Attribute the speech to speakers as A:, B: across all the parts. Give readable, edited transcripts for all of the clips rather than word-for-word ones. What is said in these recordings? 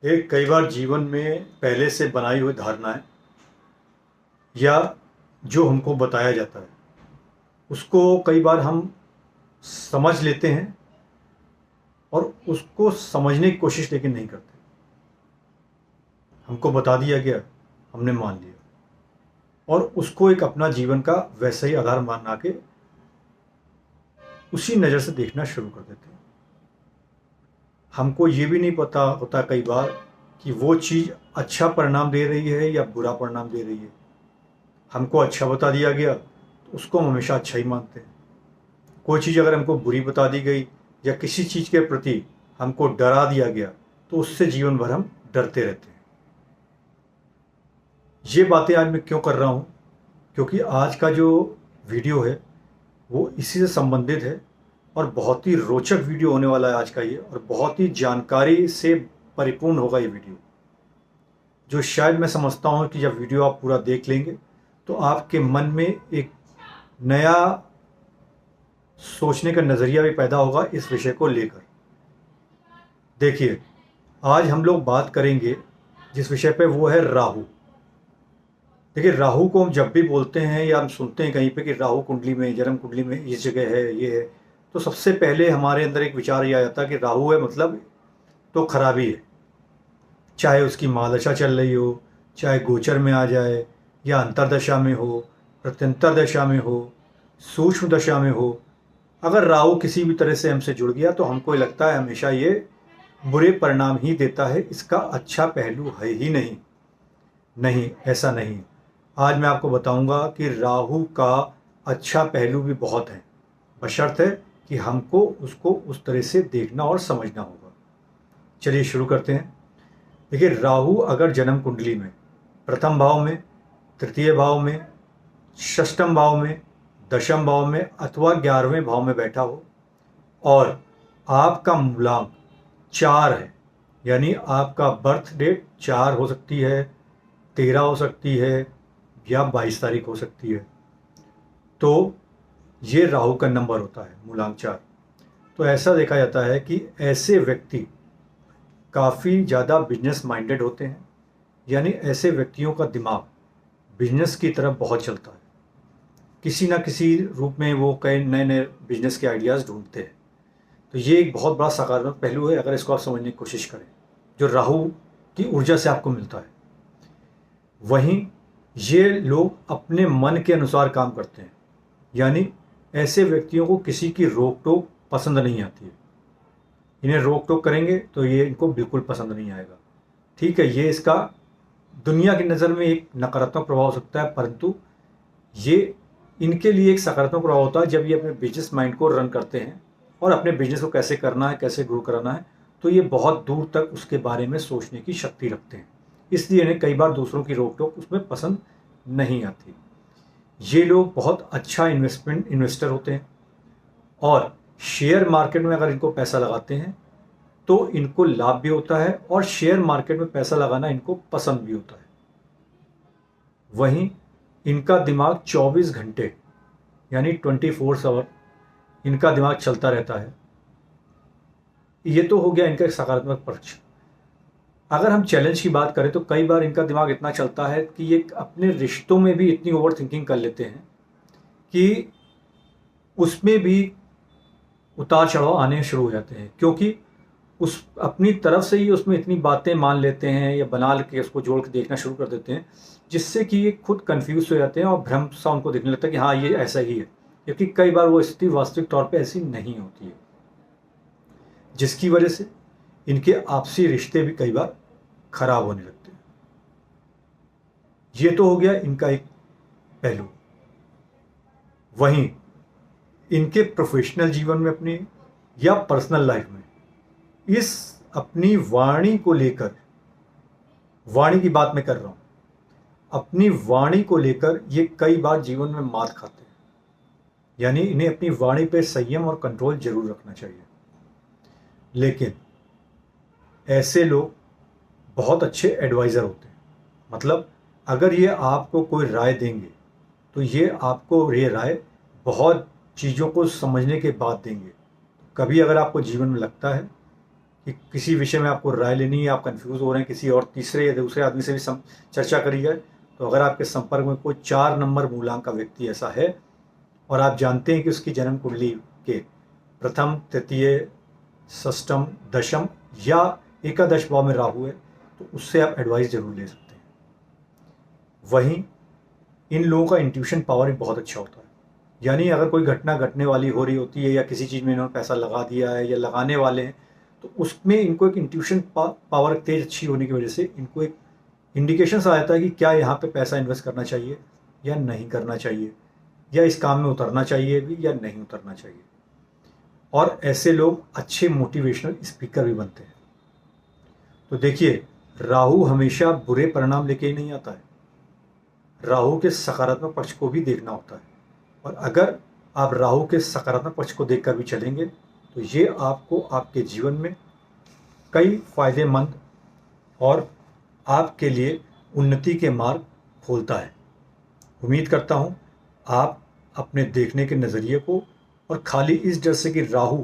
A: एक कई बार जीवन में पहले से बनाई हुई धारणाएं या जो हमको बताया जाता है उसको कई बार हम समझ लेते हैं और उसको समझने की कोशिश लेकिन नहीं करते। हमको बता दिया गया, हमने मान लिया और उसको एक अपना जीवन का वैसा ही आधार मान के उसी नज़र से देखना शुरू कर देते हैं। हमको ये भी नहीं पता होता कई बार कि वो चीज़ अच्छा परिणाम दे रही है या बुरा परिणाम दे रही है। हमको अच्छा बता दिया गया तो उसको हम हमेशा अच्छा ही मानते हैं। कोई चीज़ अगर हमको बुरी बता दी गई या किसी चीज़ के प्रति हमको डरा दिया गया तो उससे जीवन भर हम डरते रहते हैं। ये बातें आज मैं क्यों कर रहा हूँ? क्योंकि आज का जो वीडियो है वो इसी से संबंधित है और बहुत ही रोचक वीडियो होने वाला है आज का ये, और बहुत ही जानकारी से परिपूर्ण होगा ये वीडियो, जो शायद मैं समझता हूँ कि जब वीडियो आप पूरा देख लेंगे तो आपके मन में एक नया सोचने का नज़रिया भी पैदा होगा इस विषय को लेकर। देखिए, आज हम लोग बात करेंगे जिस विषय पे वो है राहु। देखिए, राहु को हम जब भी बोलते हैं या हम सुनते हैं कहीं पे कि राहु कुंडली में, जन्म कुंडली में इस जगह है, ये है, तो सबसे पहले हमारे अंदर एक विचार ये आ जाता है कि राहु है मतलब तो खराबी है। चाहे उसकी महादशा चल रही हो, चाहे गोचर में आ जाए या अंतरदशा में हो, प्रत्यंतर दशा में हो, सूक्ष्म दशा में हो, अगर राहु किसी भी तरह से हमसे जुड़ गया तो हमको लगता है हमेशा ये बुरे परिणाम ही देता है, इसका अच्छा पहलू है ही नहीं। नहीं, ऐसा नहीं। आज मैं आपको बताऊंगा कि राहु का अच्छा पहलू भी बहुत है, बशर्ते कि हमको उसको उस तरह से देखना और समझना होगा। चलिए शुरू करते हैं। देखिए, राहु अगर जन्म कुंडली में प्रथम भाव में, तृतीय भाव में, षष्ठम भाव में, दशम भाव में अथवा 11वें भाव में बैठा हो और आपका मूलांक 4 है, यानी आपका बर्थ डेट 4 हो सकती है, 13 हो सकती है या 22 तारीख हो सकती है, तो ये राहु का नंबर होता है, मूलांक 4। तो ऐसा देखा जाता है कि ऐसे व्यक्ति काफ़ी ज़्यादा बिजनेस माइंडेड होते हैं, यानी ऐसे व्यक्तियों का दिमाग बिजनेस की तरफ बहुत चलता है। किसी ना किसी रूप में वो कई नए नए बिजनेस के आइडियाज़ ढूंढते हैं। तो ये एक बहुत बड़ा सकारात्मक पहलू है अगर इसको आप समझने की कोशिश करें, जो राहु की ऊर्जा से आपको मिलता है। वहीं ये लोग अपने मन के अनुसार काम करते हैं, यानी ऐसे व्यक्तियों को किसी की रोक टोक पसंद नहीं आती है। इन्हें रोक टोक करेंगे तो ये इनको बिल्कुल पसंद नहीं आएगा। ठीक है, ये इसका दुनिया की नज़र में एक नकारात्मक प्रभाव हो सकता है, परंतु ये इनके लिए एक सकारात्मक प्रभाव होता है जब ये अपने बिजनेस माइंड को रन करते हैं और अपने बिजनेस को कैसे करना है, कैसे ग्रो कराना है, तो ये बहुत दूर तक उसके बारे में सोचने की शक्ति रखते हैं। इसलिए इन्हें कई बार दूसरों की रोक टोक उसमें पसंद नहीं आती। ये लोग बहुत अच्छा इन्वेस्टर होते हैं और शेयर मार्केट में अगर इनको पैसा लगाते हैं तो इनको लाभ भी होता है और शेयर मार्केट में पैसा लगाना इनको पसंद भी होता है। वहीं इनका दिमाग 24 घंटे यानी 24 आवर इनका दिमाग चलता रहता है। ये तो हो गया इनका एक सकारात्मक पक्ष। अगर हम चैलेंज की बात करें तो कई बार इनका दिमाग इतना चलता है कि ये अपने रिश्तों में भी इतनी ओवर थिंकिंग कर लेते हैं कि उसमें भी उतार चढ़ाव आने शुरू हो जाते हैं, क्योंकि उस अपनी तरफ से ही उसमें इतनी बातें मान लेते हैं या बना के उसको जोड़ के देखना शुरू कर देते हैं, जिससे कि ये खुद कंफ्यूज हो जाते हैं और भ्रम सा उनको दिखने लगता है कि हाँ ये ऐसा ही है, क्योंकि कई बार वो स्थिति वास्तविक तौर पे ऐसी नहीं होती है, जिसकी वजह से इनके आपसी रिश्ते भी कई बार खराब होने लगते हैं। ये तो हो गया इनका एक पहलू। वहीं इनके प्रोफेशनल जीवन में अपने या पर्सनल लाइफ में इस अपनी वाणी को लेकर, वाणी की बात मैं कर रहा हूं, अपनी वाणी को लेकर ये कई बार जीवन में मात खाते हैं, यानी इन्हें अपनी वाणी पे संयम और कंट्रोल जरूर रखना चाहिए। लेकिन ऐसे लोग बहुत अच्छे एडवाइज़र होते हैं, मतलब अगर ये आपको कोई राय देंगे तो ये आपको ये राय बहुत चीज़ों को समझने के बाद देंगे। कभी अगर आपको जीवन में लगता है कि किसी विषय में आपको राय लेनी है, आप कंफ्यूज हो रहे हैं, किसी और तीसरे या दूसरे आदमी से भी चर्चा करी जाए, तो अगर आपके संपर्क में कोई 4 नंबर मूलांक का व्यक्ति ऐसा है और आप जानते हैं कि उसकी जन्म कुंडली के प्रथम, तृतीय, षष्ठम, दशम या एकादश भाव में राहु है, तो उससे आप एडवाइस जरूर ले सकते हैं। वहीं इन लोगों का इंट्यूशन पावर भी बहुत अच्छा होता है। यानी अगर कोई घटना घटने वाली हो रही होती है या किसी चीज़ में इन्होंने पैसा लगा दिया है या लगाने वाले हैं, तो उसमें इनको एक इंट्यूशन पावर तेज अच्छी होने की वजह से इनको एक इंडिकेशन आ जाता है कि क्या यहाँ पे पैसा इन्वेस्ट करना चाहिए या नहीं करना चाहिए, या इस काम में उतरना चाहिए भी या नहीं उतरना चाहिए। और ऐसे लोग अच्छे मोटिवेशनल स्पीकर भी बनते हैं। तो देखिए, राहु हमेशा बुरे परिणाम लेके ही नहीं आता है, राहु के सकारात्मक पक्ष को भी देखना होता है। और अगर आप राहु के सकारात्मक पक्ष को देखकर भी चलेंगे तो ये आपको आपके जीवन में कई फायदेमंद और आपके लिए उन्नति के मार्ग खोलता है। उम्मीद करता हूँ आप अपने देखने के नज़रिए को, और खाली इस डर से कि राहु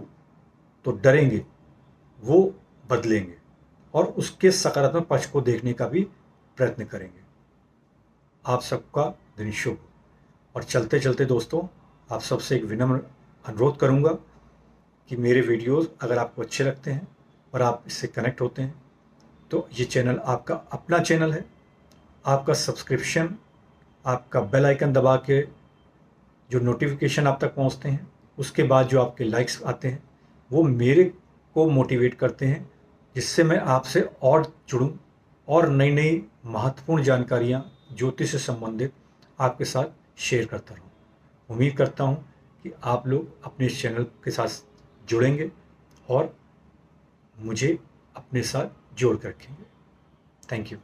A: तो डरेंगे, वो बदलेंगे और उसके सकारात्मक पक्ष को देखने का भी प्रयत्न करेंगे। आप सबका दिन शुभ। और चलते चलते दोस्तों, आप सबसे एक विनम्र अनुरोध करूंगा कि मेरे वीडियोस अगर आपको अच्छे लगते हैं और आप इससे कनेक्ट होते हैं, तो ये चैनल आपका अपना चैनल है। आपका सब्सक्रिप्शन, आपका बेल आइकन दबा के जो नोटिफिकेशन आप तक पहुंचते हैं, उसके बाद जो आपके लाइक्स आते हैं, वो मेरे को मोटिवेट करते हैं, जिससे मैं आपसे और जुड़ूं और नई नई महत्वपूर्ण जानकारियां ज्योतिष से संबंधित आपके साथ शेयर करता रहूं। उम्मीद करता हूं कि आप लोग अपने इस चैनल के साथ जुड़ेंगे और मुझे अपने साथ जोड़ कर रखेंगे। Thank you.